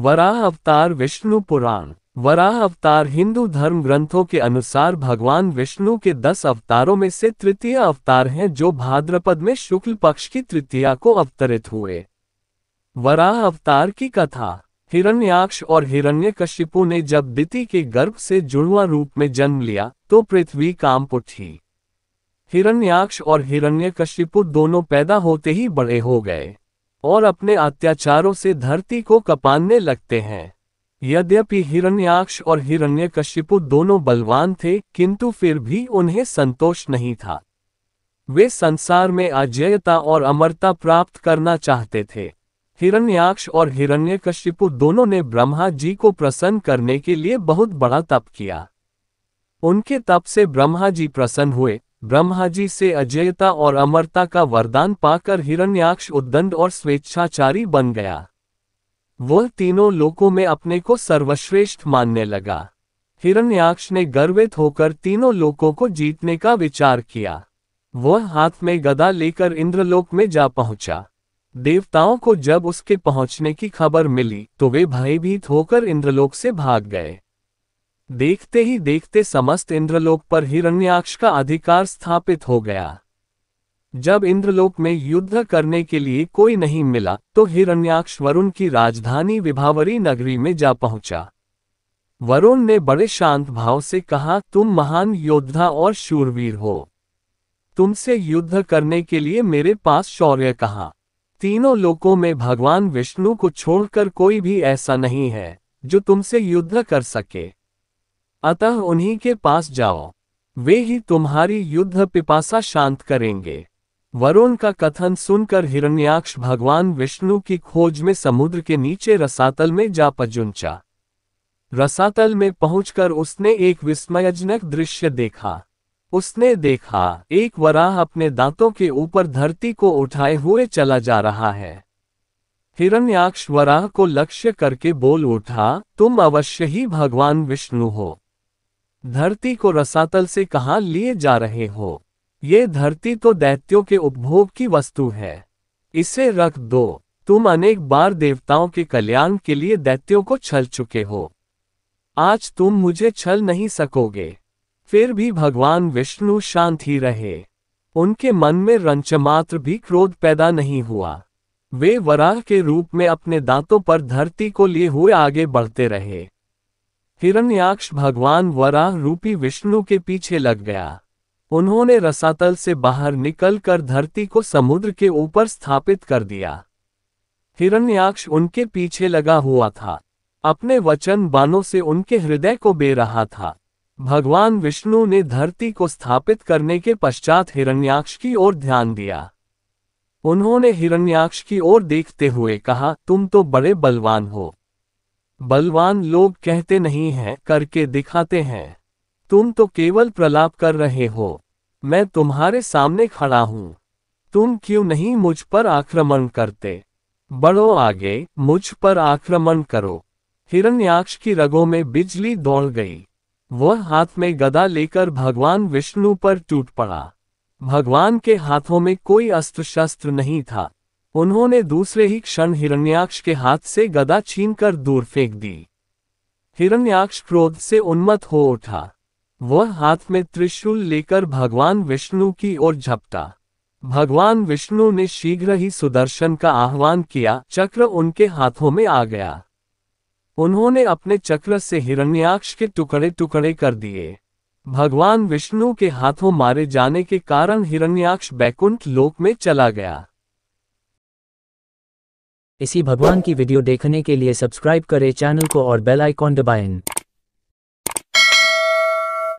वराह अवतार विष्णु पुराण। वराह अवतार हिंदू धर्म ग्रंथों के अनुसार भगवान विष्णु के 10 अवतारों में से तृतीय अवतार हैं, जो भाद्रपद में शुक्ल पक्ष की तृतीया को अवतरित हुए। वराह अवतार की कथा। हिरण्याक्ष और हिरण्यकशिपु ने जब दिति के गर्भ से जुड़वा रूप में जन्म लिया तो पृथ्वी कांप उठी। हिरण्याक्ष और हिरण्यकशिपु दोनों पैदा होते ही बड़े हो गए और अपने अत्याचारों से धरती को कपाने लगते हैं। यद्यपि हिरण्याक्ष और हिरण्यकशिपु दोनों बलवान थे, किंतु फिर भी उन्हें संतोष नहीं था। वे संसार में अजेयता और अमरता प्राप्त करना चाहते थे। हिरण्याक्ष और हिरण्यकशिपु दोनों ने ब्रह्मा जी को प्रसन्न करने के लिए बहुत बड़ा तप किया। उनके तप से ब्रह्मा जी प्रसन्न हुए। ब्रह्मा जी से अजेयता और अमरता का वरदान पाकर हिरण्याक्ष उद्दंड और स्वेच्छाचारी बन गया। वह तीनों लोकों में अपने को सर्वश्रेष्ठ मानने लगा। हिरण्याक्ष ने गर्वित होकर तीनों लोकों को जीतने का विचार किया। वह हाथ में गदा लेकर इंद्रलोक में जा पहुंचा। देवताओं को जब उसके पहुंचने की खबर मिली तो वे भयभीत होकर इंद्रलोक से भाग गए। देखते ही देखते समस्त इंद्रलोक पर हिरण्याक्ष का अधिकार स्थापित हो गया। जब इंद्रलोक में युद्ध करने के लिए कोई नहीं मिला तो हिरण्याक्ष वरुण की राजधानी विभावरी नगरी में जा पहुंचा। वरुण ने बड़े शांत भाव से कहा, तुम महान योद्धा और शूरवीर हो। तुमसे युद्ध करने के लिए मेरे पास शौर्य कहाँ। तीनों लोकों में भगवान विष्णु को छोड़कर कोई भी ऐसा नहीं है जो तुमसे युद्ध कर सके। अतः उन्हीं के पास जाओ, वे ही तुम्हारी युद्ध पिपासा शांत करेंगे। वरुण का कथन सुनकर हिरण्याक्ष भगवान विष्णु की खोज में समुद्र के नीचे रसातल में जा पहुंचा। रसातल में पहुंचकर उसने एक विस्मयजनक दृश्य देखा। उसने देखा, एक वराह अपने दांतों के ऊपर धरती को उठाए हुए चला जा रहा है। हिरण्याक्ष वराह को लक्ष्य करके बोल उठा, तुम अवश्य ही भगवान विष्णु हो। धरती को रसातल से कहाँ लिए जा रहे हो? ये धरती तो दैत्यों के उपभोग की वस्तु है, इसे रख दो। तुम अनेक बार देवताओं के कल्याण के लिए दैत्यों को छल चुके हो, आज तुम मुझे छल नहीं सकोगे। फिर भी भगवान विष्णु शांत ही रहे। उनके मन में रंचमात्र भी क्रोध पैदा नहीं हुआ। वे वराह के रूप में अपने दांतों पर धरती को लिए हुए आगे बढ़ते रहे। हिरण्याक्ष भगवान वराह रूपी विष्णु के पीछे लग गया। उन्होंने रसातल से बाहर निकलकर धरती को समुद्र के ऊपर स्थापित कर दिया। हिरण्याक्ष उनके पीछे लगा हुआ था, अपने वचन बाणों से उनके हृदय को बे रहा था। भगवान विष्णु ने धरती को स्थापित करने के पश्चात हिरण्याक्ष की ओर ध्यान दिया। उन्होंने हिरण्याक्ष की ओर देखते हुए कहा, तुम तो बड़े बलवान हो। बलवान लोग कहते नहीं हैं, करके दिखाते हैं। तुम तो केवल प्रलाप कर रहे हो। मैं तुम्हारे सामने खड़ा हूं। तुम क्यों नहीं मुझ पर आक्रमण करते? बढ़ो आगे, मुझ पर आक्रमण करो। हिरण्याक्ष की रगों में बिजली दौड़ गई। वह हाथ में गदा लेकर भगवान विष्णु पर टूट पड़ा। भगवान के हाथों में कोई अस्त्र शस्त्र नहीं था। उन्होंने दूसरे ही क्षण हिरण्याक्ष के हाथ से गदा छीनकर दूर फेंक दी। हिरण्याक्ष क्रोध से उन्मत्त हो उठा। वह हाथ में त्रिशूल लेकर भगवान विष्णु की ओर झपटा। भगवान विष्णु ने शीघ्र ही सुदर्शन का आह्वान किया। चक्र उनके हाथों में आ गया। उन्होंने अपने चक्र से हिरण्याक्ष के टुकड़े टुकड़े कर दिए। भगवान विष्णु के हाथों मारे जाने के कारण हिरण्याक्ष बैकुंठ लोक में चला गया। इसी भगवान की वीडियो देखने के लिए सब्सक्राइब करें चैनल को और बेल आइकॉन दबाएं।